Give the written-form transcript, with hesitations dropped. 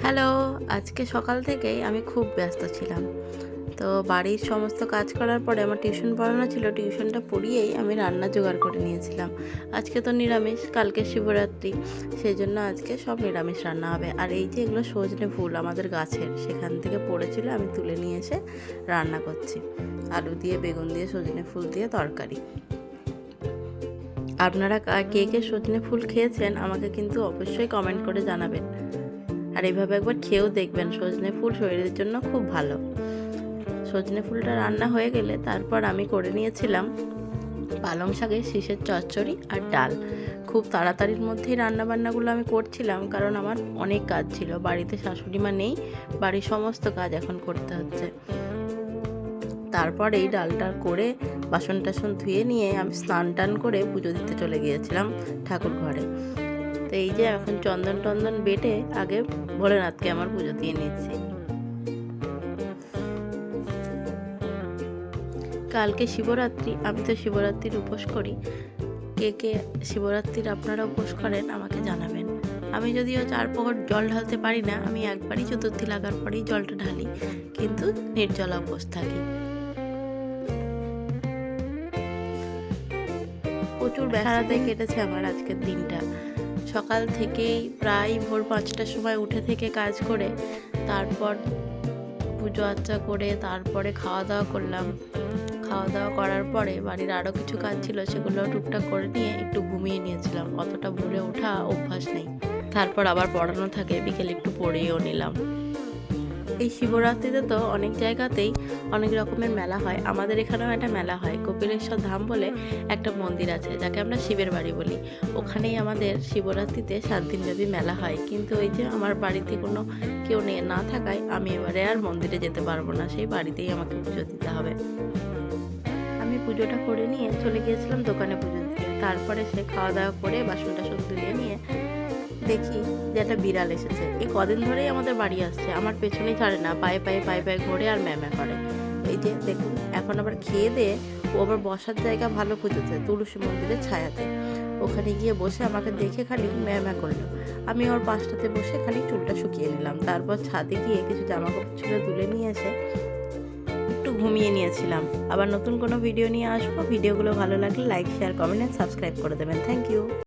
Hello, আজকে সকাল থেকেই আমি খুব ব্যস্ত ছিলাম। তো বাড়ির সমস্ত কাজ করার পরে আমার টিউশন পড়ানো ছিল, টিউশনটা পড়িয়েই আমি রান্না জোগাড় করে নিয়েছিলাম। আজকে তো নিরামিষ, কালকে শিবরাত্রি, সেই জন্য আজকে সব নিরামিষ রান্না হবে। আর এই যে এগুলো সজনে ফুল আমাদের গাছের, সেখান থেকে পড়েছিল, আমি তুলে নিয়ে এসে রান্না করছি। আলু দিয়ে, বেগুন দিয়ে, সজনে ফুল দিয়ে তরকারি। আপনারা কে কে সজনে ফুল খেয়েছেন আমাকে কিন্তু অবশ্যই কমেন্ট করে জানাবেন। আর এইভাবে একবার খেয়েও দেখবেন, সজনে ফুল শরীরের জন্য খুব ভালো। সজনে ফুলটা রান্না হয়ে গেলে তারপর আমি করে নিয়েছিলাম পালং শাকের শীষের চচ্চড়ি আর ডাল। খুব তাড়াতাড়ির মধ্যেই রান্নাবান্নাগুলো আমি করছিলাম, কারণ আমার অনেক কাজ ছিল। বাড়িতে শাশুড়ি মা নেই, বাড়ির সমস্ত কাজ এখন করতে হচ্ছে। তারপর এই ডালটা করে বাসন টাসন ধুয়ে নিয়ে আমি স্নান টান করে পুজো দিতে চলে গিয়েছিলাম ঠাকুর ঘরে। তো এই যে এখন চন্দন টন্দন বেটে আগে ভোলেনাথকে আমার পুজো দিয়ে নিচ্ছি। কালকে শিবরাত্রি, আমি তো শিবরাত্রির উপোস করি। কে কে শিবরাত্রির আপনারা উপোস করেন আমাকে জানাবেন। আমি যদিও 4 প্রহর জল ঢালতে পারি না, আমি একবারই চতুর্থী লাগার পরেই জলটা ঢালি, কিন্তু নির্জলা উপোস থাকি। প্রচুর ব্যস্ততায় কেটেছে আমার আজকের দিনটা। সকাল থেকেই প্রায় ভোর 5টার সময় উঠে থেকে কাজ করে, তারপর পুজো আর্চা করে তারপরে খাওয়া দাওয়া করলাম। খাওয়া দাওয়া করার পরে বাড়ির আরও কিছু কাজ ছিল, সেগুলো টুকটাক করে নিয়ে একটু ঘুমিয়ে নিয়েছিলাম। অতটা ভোরে ওঠা অভ্যাস নেই। তারপর আবার পড়ানো থাকে, বিকেলে একটু পড়েও নিলাম। এই শিবরাত্রিতে তো অনেক জায়গাতেই অনেক রকমের মেলা হয়। আমাদের এখানেও একটা মেলা হয়, কপিলেশ্বর ধাম বলে একটা মন্দির আছে, যাকে আমরা শিবের বাড়ি বলি। ওখানেই আমাদের শিবরাত্রিতে 7 দিনব্যাপী মেলা হয়। কিন্তু ওই যে আমার বাড়িতে কোনো কেউ না থাকায় আমি এবারে আর মন্দিরে যেতে পারবো না, সেই বাড়িতেই আমাকে পুজো দিতে হবে। আমি পুজোটা করে নিয়ে চলে গিয়েছিলাম দোকানে পুজো দিতে। তারপরে সে খাওয়া দাওয়া করে বাসন টাসন ধুয়ে নিয়ে দেখি যে একটা বিড়াল এসেছে। এই কদিন ধরেই আমাদের বাড়ি আসছে, আমার পেছনেই ছাড়ে না, পায়ে পায়ে পায়ে পায়ে ঘোরে আর ম্যামা করে। এই যে দেখুন, এখন আবার খেয়ে দিয়ে ও আবার বসার জায়গা ভালো খুঁজেছে তুলসী মন্দিরের ছায়াতে। ওখানে গিয়ে বসে আমাকে দেখে খালি ম্যামা করলো। আমি ওর পাশটাতে বসে খালি চুলটা শুকিয়ে নিলাম। তারপর ছাদে গিয়ে কিছু জামা কাপড় ছিল তুলে নিয়ে এসে একটু ঘুমিয়ে নিয়েছিলাম। আবার নতুন কোনো ভিডিও নিয়ে আসবো। ভিডিওগুলো ভালো লাগলে লাইক, শেয়ার, কমেন্ট, সাবস্ক্রাইব করে দেবেন। Thank you.